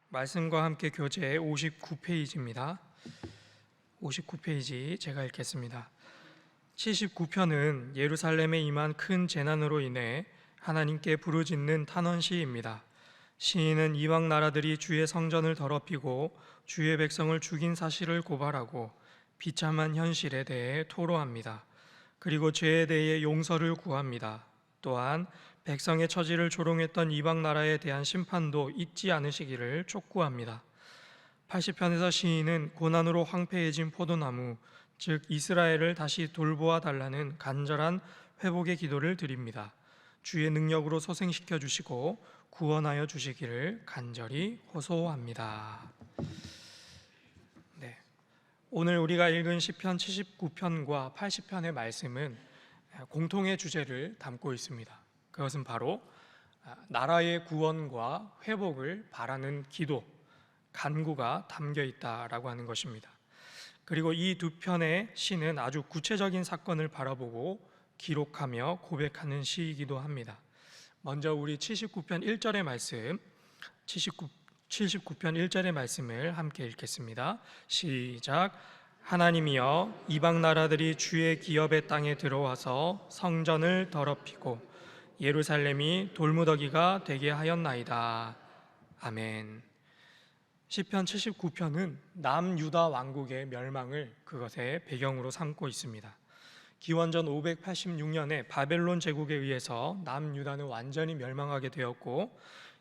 말씀과 함께 교재 59페이지입니다. 59페이지 제가 읽겠습니다. 79편은 예루살렘에 임한 큰 재난으로 인해 하나님께 부르짖는 탄원시입니다. 시인은 이방 나라들이 주의 성전을 더럽히고 주의 백성을 죽인 사실을 고발하고 비참한 현실에 대해 토로합니다. 그리고 죄에 대해 용서를 구합니다. 또한 백성의 처지를 조롱했던 이방 나라에 대한 심판도 잊지 않으시기를 촉구합니다. 80편에서 시인은 고난으로 황폐해진 포도나무, 즉 이스라엘을 다시 돌보아 달라는 간절한 회복의 기도를 드립니다. 주의 능력으로 소생시켜 주시고 구원하여 주시기를 간절히 호소합니다. 오늘 우리가 읽은 시편 79편과 80편의 말씀은 공통의 주제를 담고 있습니다. 그것은 바로 나라의 구원과 회복을 바라는 기도, 간구가 담겨 있다라고 하는 것입니다. 그리고 이 두 편의 시는 아주 구체적인 사건을 바라보고 기록하며 고백하는 시이기도 합니다. 먼저 우리 79편 1절의 말씀, 79편 1절의 말씀을 함께 읽겠습니다. 시작. 하나님이여, 이방 나라들이 주의 기업의 땅에 들어와서 성전을 더럽히고 예루살렘이 돌무더기가 되게 하였나이다. 아멘. 시편 79편은 남유다 왕국의 멸망을 그것의 배경으로 삼고 있습니다. 기원전 586년에 바벨론 제국에 의해서 남유다는 완전히 멸망하게 되었고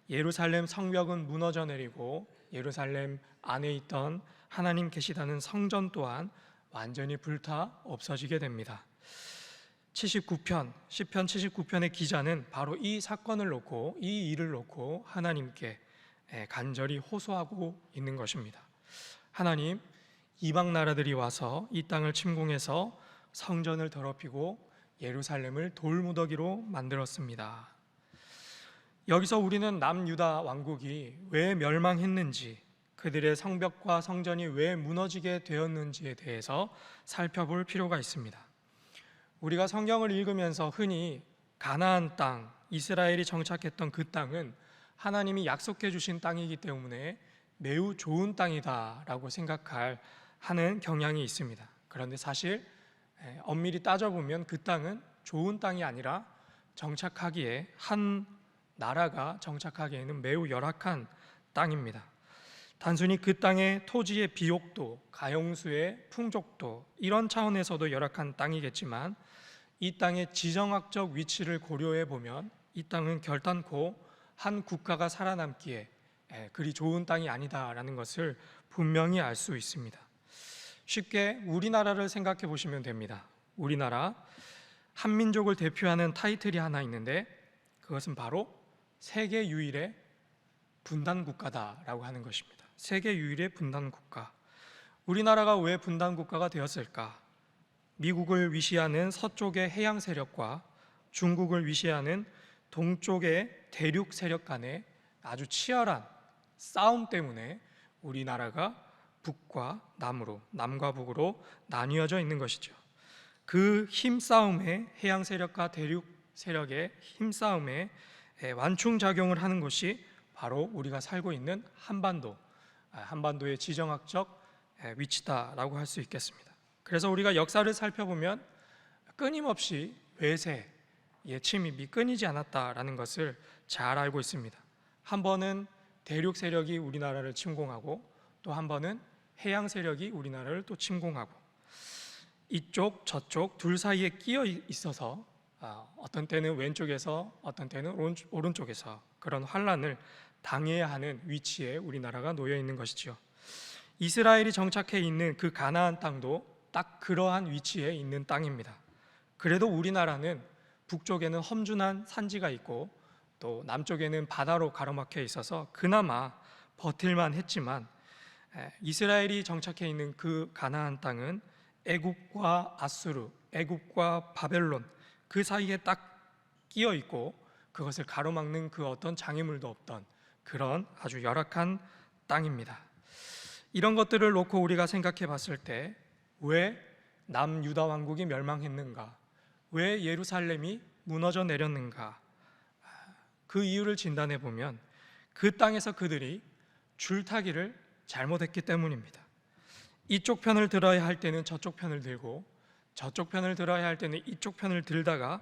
예루살렘 성벽은 무너져 내리고 예루살렘 안에 있던 하나님 계시다는 성전 또한 완전히 불타 없어지게 됩니다. 시편 79편의 기자는 바로 이 사건을 놓고, 이 일을 놓고 하나님께 간절히 호소하고 있는 것입니다. 하나님, 이방 나라들이 와서 이 땅을 침공해서 성전을 더럽히고 예루살렘을 돌무더기로 만들었습니다. 여기서 우리는 남유다 왕국이 왜 멸망했는지, 그들의 성벽과 성전이 왜 무너지게 되었는지에 대해서 살펴볼 필요가 있습니다. 우리가 성경을 읽으면서 흔히 가나안 땅, 이스라엘이 정착했던 그 땅은 하나님이 약속해 주신 땅이기 때문에 매우 좋은 땅이다라고 생각하는 경향이 있습니다. 그런데 사실 엄밀히 따져보면 그 땅은 좋은 땅이 아니라 정착하기에, 한 나라가 정착하기에는 매우 열악한 땅입니다. 단순히 그 땅의 토지의 비옥도, 가용수의 풍족도 이런 차원에서도 열악한 땅이겠지만 이 땅의 지정학적 위치를 고려해 보면 이 땅은 결단코 한 국가가 살아남기에 그리 좋은 땅이 아니다라는 것을 분명히 알 수 있습니다. 쉽게 우리나라를 생각해 보시면 됩니다. 우리나라 한민족을 대표하는 타이틀이 하나 있는데 그것은 바로 세계 유일의 분단 국가다라고 하는 것입니다. 세계 유일의 분단 국가. 우리나라가 왜 분단 국가가 되었을까? 미국을 위시하는 서쪽의 해양 세력과 중국을 위시하는 동쪽의 대륙 세력 간의 아주 치열한 싸움 때문에 우리나라가 북과 남으로, 남과 북으로 나뉘어져 있는 것이죠. 그 힘싸움에, 해양 세력과 대륙 세력의 힘싸움에 완충작용을 하는 것이 바로 우리가 살고 있는 한반도의 지정학적 위치다라고 할 수 있겠습니다. 그래서 우리가 역사를 살펴보면 끊임없이 외세의 침입이 끊이지 않았다라는 것을 잘 알고 있습니다. 한 번은 대륙 세력이 우리나라를 침공하고 또 한 번은 해양 세력이 우리나라를 또 침공하고 이쪽 저쪽 둘 사이에 끼어 있어서 어떤 때는 왼쪽에서 어떤 때는 오른쪽에서 그런 환란을 당해야 하는 위치에 우리나라가 놓여 있는 것이죠. 이스라엘이 정착해 있는 그 가나안 땅도 딱 그러한 위치에 있는 땅입니다. 그래도 우리나라는 북쪽에는 험준한 산지가 있고 또 남쪽에는 바다로 가로막혀 있어서 그나마 버틸만 했지만 이스라엘이 정착해 있는 그 가나안 땅은 애굽과 아수르, 애굽과 바벨론 그 사이에 딱 끼어 있고 그것을 가로막는 그 어떤 장애물도 없던 그런 아주 열악한 땅입니다. 이런 것들을 놓고 우리가 생각해 봤을 때 왜 남유다 왕국이 멸망했는가? 왜 예루살렘이 무너져 내렸는가? 그 이유를 진단해 보면 그 땅에서 그들이 줄타기를 잘못했기 때문입니다. 이쪽 편을 들어야 할 때는 저쪽 편을 들고, 저쪽 편을 들어야 할 때는 이쪽 편을 들다가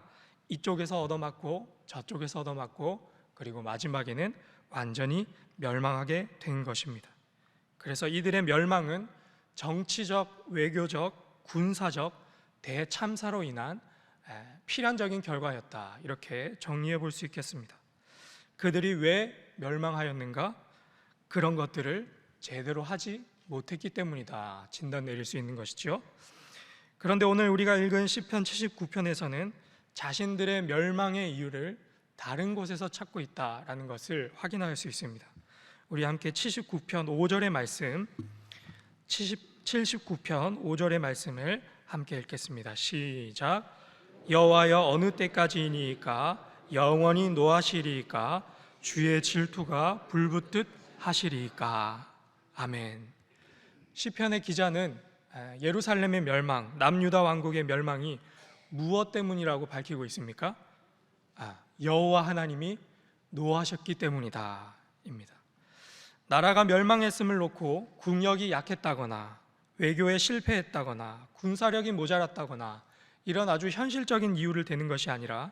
이쪽에서 얻어맞고 저쪽에서 얻어맞고, 그리고 마지막에는 완전히 멸망하게 된 것입니다. 그래서 이들의 멸망은 정치적, 외교적, 군사적 대참사로 인한 필연적인 결과였다, 이렇게 정리해 볼 수 있겠습니다. 그들이 왜 멸망하였는가? 그런 것들을 제대로 하지 못했기 때문이다, 진단 내릴 수 있는 것이죠. 그런데 오늘 우리가 읽은 시편 79편에서는 자신들의 멸망의 이유를 다른 곳에서 찾고 있다라는 것을 확인할 수 있습니다. 우리 함께 79편 5절의 말씀, 79편 5절의 말씀을 함께 읽겠습니다. 시작. 여호와여, 어느 때까지이니까? 영원히 노하시리이까? 주의 질투가 불붙듯 하시리이까? 아멘. 시편의 기자는 예루살렘의 멸망, 남유다 왕국의 멸망이 무엇 때문이라고 밝히고 있습니까? 여호와 하나님이 노하셨기 때문이다 입니다. 나라가 멸망했음을 놓고 국력이 약했다거나 외교에 실패했다거나 군사력이 모자랐다거나 이런 아주 현실적인 이유를 대는 것이 아니라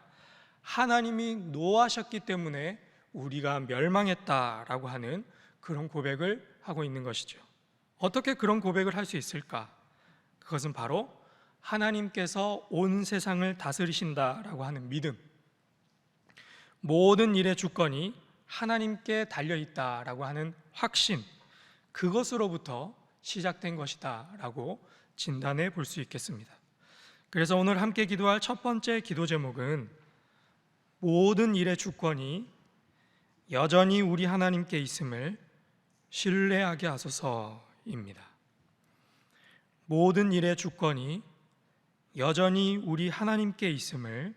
하나님이 노하셨기 때문에 우리가 멸망했다라고 하는 그런 고백을 하고 있는 것이죠. 어떻게 그런 고백을 할 수 있을까? 그것은 바로 하나님께서 온 세상을 다스리신다라고 하는 믿음, 모든 일의 주권이 하나님께 달려있다라고 하는 확신, 그것으로부터 시작된 것이다라고 진단해 볼 수 있겠습니다. 그래서 오늘 함께 기도할 첫 번째 기도 제목은 모든 일의 주권이 여전히 우리 하나님께 있음을 신뢰하게 하소서입니다. 모든 일의 주권이 여전히 우리 하나님께 있음을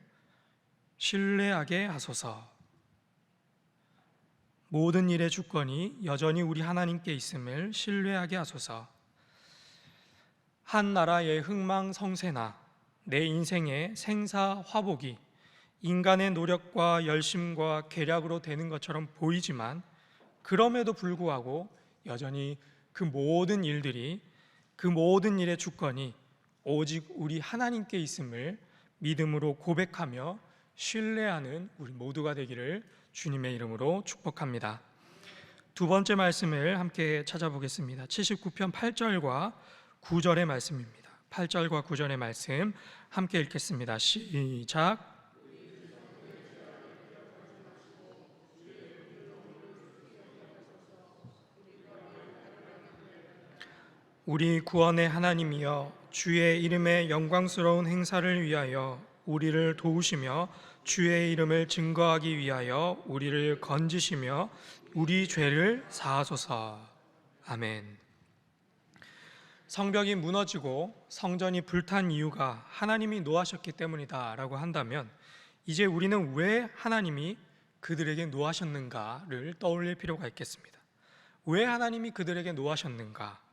신뢰하게 하소서. 모든 일의 주권이 여전히 우리 하나님께 있음을 신뢰하게 하소서. 한 나라의 흥망성쇠나 내 인생의 생사화복이 인간의 노력과 열심과 계략으로 되는 것처럼 보이지만, 그럼에도 불구하고 여전히 그 모든 일들이, 그 모든 일의 주권이 오직 우리 하나님께 있음을 믿음으로 고백하며 신뢰하는 우리 모두가 되기를 주님의 이름으로 축복합니다. 두 번째 말씀을 함께 찾아보겠습니다. 79편 8절과 9절의 말씀입니다. 8절과 9절의 말씀 함께 읽겠습니다. 시작. 우리 구원의 하나님이여, 주의 이름의 영광스러운 행사를 위하여 우리를 도우시며 주의 이름을 증거하기 위하여 우리를 건지시며 우리 죄를 사하소서. 아멘. 성벽이 무너지고 성전이 불탄 이유가 하나님이 노하셨기 때문이다 라고 한다면, 이제 우리는 왜 하나님이 그들에게 노하셨는가를 떠올릴 필요가 있겠습니다. 왜 하나님이 그들에게 노하셨는가?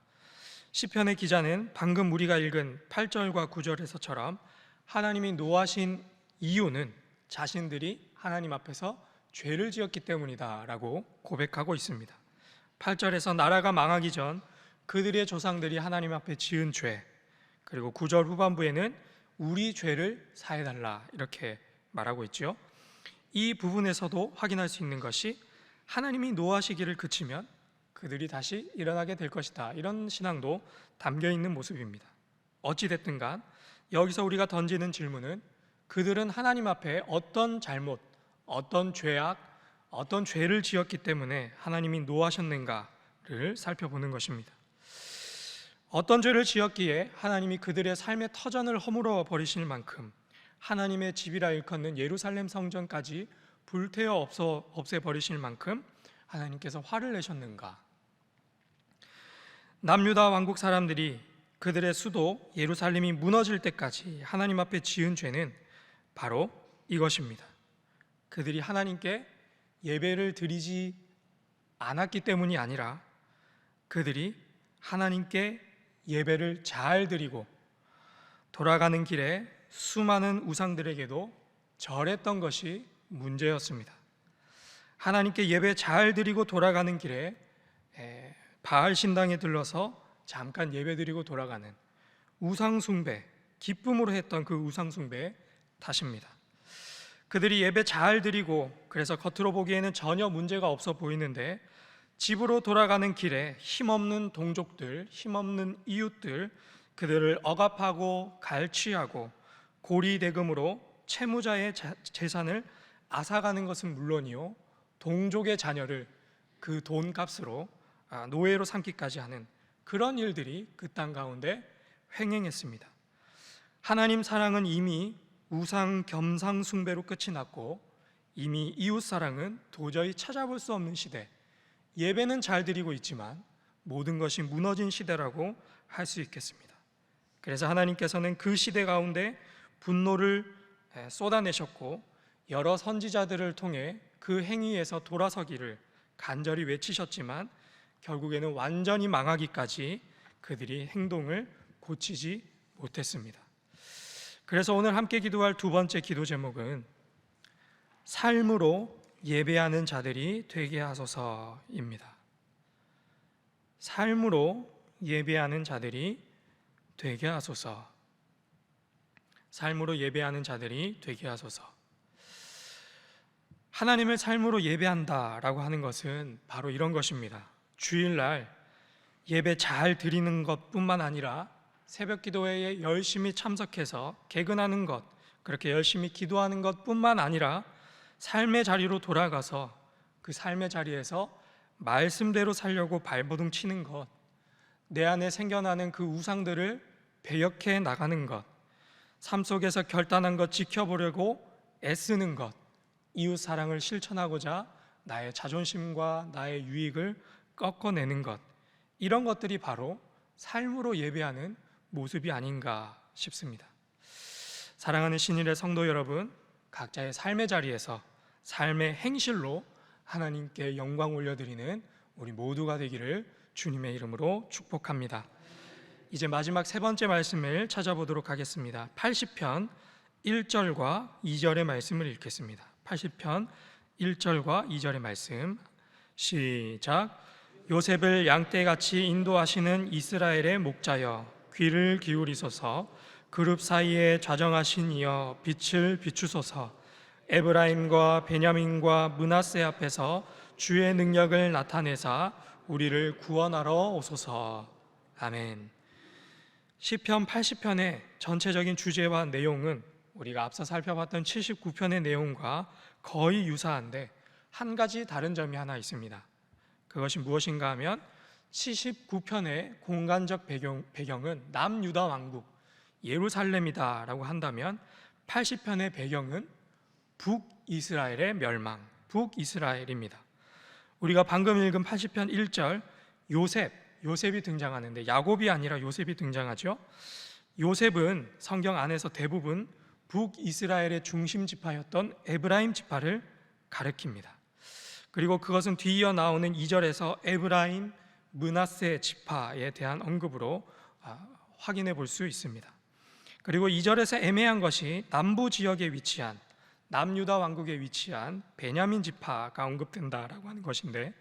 시편의 기자는 방금 우리가 읽은 8절과 9절에서처럼 하나님이 노하신 이유는 자신들이 하나님 앞에서 죄를 지었기 때문이다 라고 고백하고 있습니다. 8절에서 나라가 망하기 전 그들의 조상들이 하나님 앞에 지은 죄, 그리고 9절 후반부에는 우리 죄를 사해달라 이렇게 말하고 있죠. 이 부분에서도 확인할 수 있는 것이 하나님이 노하시기를 그치면 그들이 다시 일어나게 될 것이다, 이런 신앙도 담겨 있는 모습입니다. 어찌됐든 간 여기서 우리가 던지는 질문은 그들은 하나님 앞에 어떤 잘못, 어떤 죄악, 어떤 죄를 지었기 때문에 하나님이 노하셨는가를 살펴보는 것입니다. 어떤 죄를 지었기에 하나님이 그들의 삶의 터전을 허물어 버리실 만큼 하나님의 집이라 일컫는 예루살렘 성전까지 불태워 없애버리실 만큼 하나님께서 화를 내셨는가? 남유다 왕국 사람들이 그들의 수도 예루살렘이 무너질 때까지 하나님 앞에 지은 죄는 바로 이것입니다. 그들이 하나님께 예배를 드리지 않았기 때문이 아니라 그들이 하나님께 예배를 잘 드리고 돌아가는 길에 수많은 우상들에게도 절했던 것이 문제였습니다. 하나님께 예배 잘 드리고 돌아가는 길에 바알 신당에 들러서 잠깐 예배드리고 돌아가는 우상숭배, 기쁨으로 했던 그 우상숭배 탓입니다. 그들이 예배 잘 드리고 그래서 겉으로 보기에는 전혀 문제가 없어 보이는데 집으로 돌아가는 길에 힘없는 동족들, 힘없는 이웃들, 그들을 억압하고 갈취하고 고리대금으로 채무자의 재산을 앗아가는 것은 물론이요, 동족의 자녀를 그 돈값으로 노예로 삼기까지 하는 그런 일들이 그 땅 가운데 횡행했습니다. 하나님 사랑은 이미 우상 겸상 숭배로 끝이 났고 이미 이웃 사랑은 도저히 찾아볼 수 없는 시대, 예배는 잘 드리고 있지만 모든 것이 무너진 시대라고 할 수 있겠습니다. 그래서 하나님께서는 그 시대 가운데 분노를 쏟아내셨고 여러 선지자들을 통해 그 행위에서 돌아서기를 간절히 외치셨지만 결국에는 완전히 망하기까지 그들이 행동을 고치지 못했습니다. 그래서 오늘 함께 기도할 두 번째 기도 제목은 삶으로 예배하는 자들이 되게 하소서입니다. 삶으로 예배하는 자들이 되게 하소서. 삶으로 예배하는 자들이 되게 하소서. 하나님을 삶으로 예배한다라고 하는 것은 바로 이런 것입니다. 주일날 예배 잘 드리는 것뿐만 아니라 새벽 기도회에 열심히 참석해서 개근하는 것, 그렇게 열심히 기도하는 것뿐만 아니라 삶의 자리로 돌아가서 그 삶의 자리에서 말씀대로 살려고 발버둥 치는 것, 내 안에 생겨나는 그 우상들을 배역해 나가는 것, 삶 속에서 결단한 것 지켜보려고 애쓰는 것, 이웃 사랑을 실천하고자 나의 자존심과 나의 유익을 꺾어내는 것, 이런 것들이 바로 삶으로 예배하는 모습이 아닌가 싶습니다. 사랑하는 신일의 성도 여러분, 각자의 삶의 자리에서 삶의 행실로 하나님께 영광 올려드리는 우리 모두가 되기를 주님의 이름으로 축복합니다. 이제 마지막 세 번째 말씀을 찾아보도록 하겠습니다. 80편 1절과 2절의 말씀을 읽겠습니다. 80편 1절과 2절의 말씀 시작. 요셉을 양떼같이 인도하시는 이스라엘의 목자여 귀를 기울이소서. 그룹 사이에 좌정하신 이여 빛을 비추소서. 에브라임과 베냐민과 므낫세 앞에서 주의 능력을 나타내사 우리를 구원하러 오소서. 아멘. 시편 80편의 전체적인 주제와 내용은 우리가 앞서 살펴봤던 79편의 내용과 거의 유사한데 한 가지 다른 점이 하나 있습니다. 그것이 무엇인가 하면 79편의 공간적 배경은 남유다 왕국 예루살렘이다 라고 한다면 80편의 배경은 북이스라엘의 멸망, 북이스라엘입니다. 우리가 방금 읽은 80편 1절 요셉이 등장하는데 야곱이 아니라 요셉이 등장하죠. 요셉은 성경 안에서 대부분 북이스라엘의 중심 지파였던 에브라임 지파를 가리킵니다. 그리고 그것은 뒤이어 나오는 2절에서 에브라임, 므낫세 지파에 대한 언급으로 확인해 볼 수 있습니다. 그리고 2절에서 애매한 것이 남부 지역에 위치한 남유다 왕국에 위치한 베냐민 지파가 언급된다라고 하는 것인데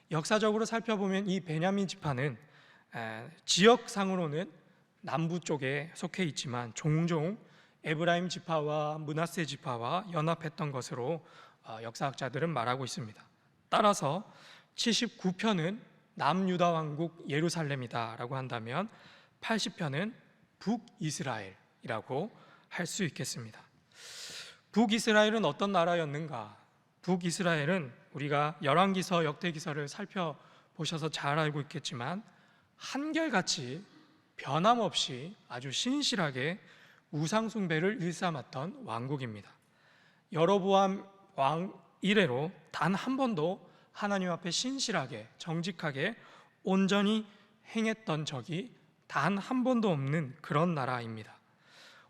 역사적으로 살펴보면 이 베냐민 지파는 지역상으로는 남부 쪽에 속해 있지만 종종 에브라임 지파와 므낫세 지파와 연합했던 것으로 역사학자들은 말하고 있습니다. 따라서 79편은 남유다 왕국 예루살렘이다라고 한다면 80편은 북이스라엘이라고 할 수 있겠습니다. 북이스라엘은 어떤 나라였는가? 북이스라엘은 우리가 열왕기서, 역대기서를 살펴보셔서 잘 알고 있겠지만 한결같이 변함없이 아주 신실하게 우상숭배를 일삼았던 왕국입니다. 여로보암 왕 이래로 단 한 번도 하나님 앞에 신실하게 정직하게 온전히 행했던 적이 단 한 번도 없는 그런 나라입니다.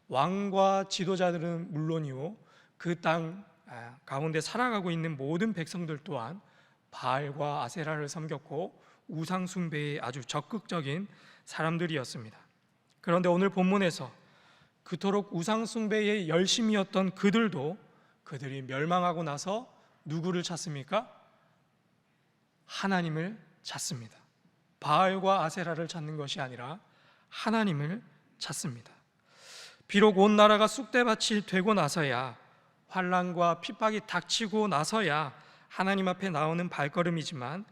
왕과 지도자들은 물론이요, 그 땅 가운데 살아가고 있는 모든 백성들 또한 바알과 아세라를 섬겼고 우상 숭배에 아주 적극적인 사람들이었습니다. 그런데 오늘 본문에서 그토록 우상 숭배에 열심이었던 그들이 멸망하고 나서 누구를 찾습니까? 하나님을 찾습니다. 바알과 아세라를 찾는 것이 아니라 하나님을 찾습니다. 비록 온 나라가 쑥대밭이 되고 나서야, 환난과 핍박이 닥치고 나서야 하나님 앞에 나오는 발걸음이지만,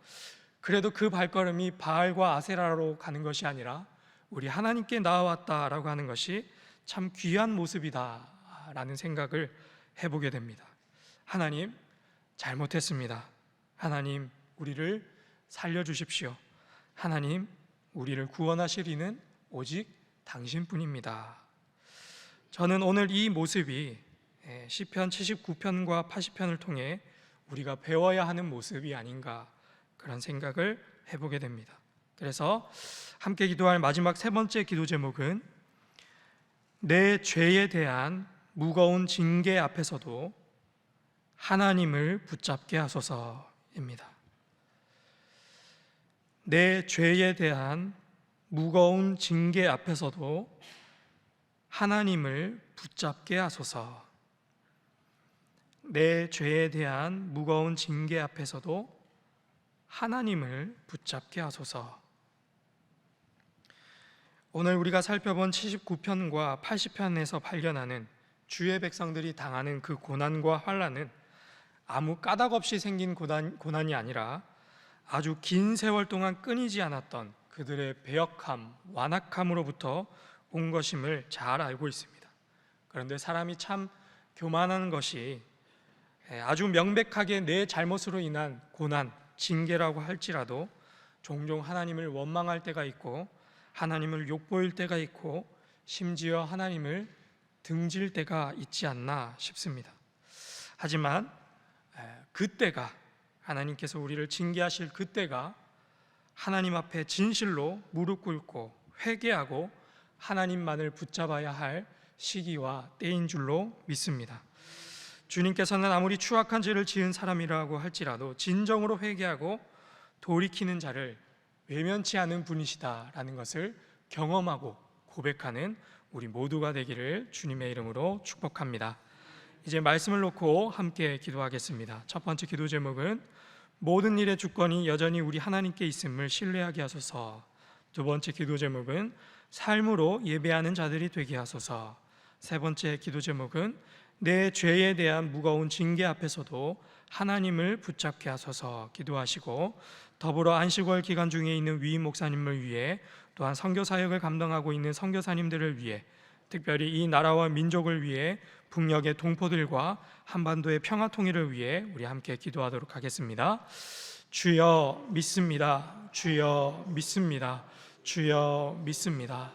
그래도 그 발걸음이 바알과 아세라로 가는 것이 아니라 우리 하나님께 나아왔다라고 하는 것이 참 귀한 모습이다라는 생각을 해보게 됩니다. 하나님, 잘못했습니다. 하나님, 우리를 살려주십시오. 하나님, 우리를 구원하실 이는 오직 당신뿐입니다. 저는 오늘 이 모습이 시편 79편과 80편을 통해 우리가 배워야 하는 모습이 아닌가, 그런 생각을 해보게 됩니다. 그래서 함께 기도할 마지막 세 번째 기도 제목은 내 죄에 대한 무거운 징계 앞에서도 하나님을 붙잡게 하소서입니다. 내 죄에 대한 무거운 징계 앞에서도 하나님을 붙잡게 하소서. 내 죄에 대한 무거운 징계 앞에서도 하나님을 붙잡게 하소서. 오늘 우리가 살펴본 79편과 80편에서 발견하는 주의 백성들이 당하는 그 고난과 환난은 아무 까닭 없이 생긴 고난이 아니라 아주 긴 세월 동안 끊이지 않았던 그들의 배역함, 완악함으로부터 온 것임을 잘 알고 있습니다. 그런데 사람이 참 교만한 것이 아주 명백하게 내 잘못으로 인한 고난, 징계라고 할지라도 종종 하나님을 원망할 때가 있고, 하나님을 욕보일 때가 있고, 심지어 하나님을 등질 때가 있지 않나 싶습니다. 하지만 그때가, 하나님께서 우리를 징계하실 그때가 하나님 앞에 진실로 무릎 꿇고 회개하고 하나님만을 붙잡아야 할 시기와 때인 줄로 믿습니다. 주님께서는 아무리 추악한 죄를 지은 사람이라고 할지라도 진정으로 회개하고 돌이키는 자를 외면치 않은 분이시다라는 것을 경험하고 고백하는 우리 모두가 되기를 주님의 이름으로 축복합니다. 이제 말씀을 놓고 함께 기도하겠습니다. 첫 번째 기도 제목은 모든 일의 주권이 여전히 우리 하나님께 있음을 신뢰하게 하소서. 두 번째 기도 제목은 삶으로 예배하는 자들이 되게 하소서. 세 번째 기도 제목은 내 죄에 대한 무거운 징계 앞에서도 하나님을 붙잡게 하소서 기도하시고, 더불어 안식월 기간 중에 있는 위임 목사님을 위해, 또한 선교 사역을 감당하고 있는 선교사님들을 위해, 특별히 이 나라와 민족을 위해 북녘의 동포들과 한반도의 평화 통일을 위해 우리 함께 기도하도록 하겠습니다. 주여 믿습니다. 주여 믿습니다. 주여 믿습니다.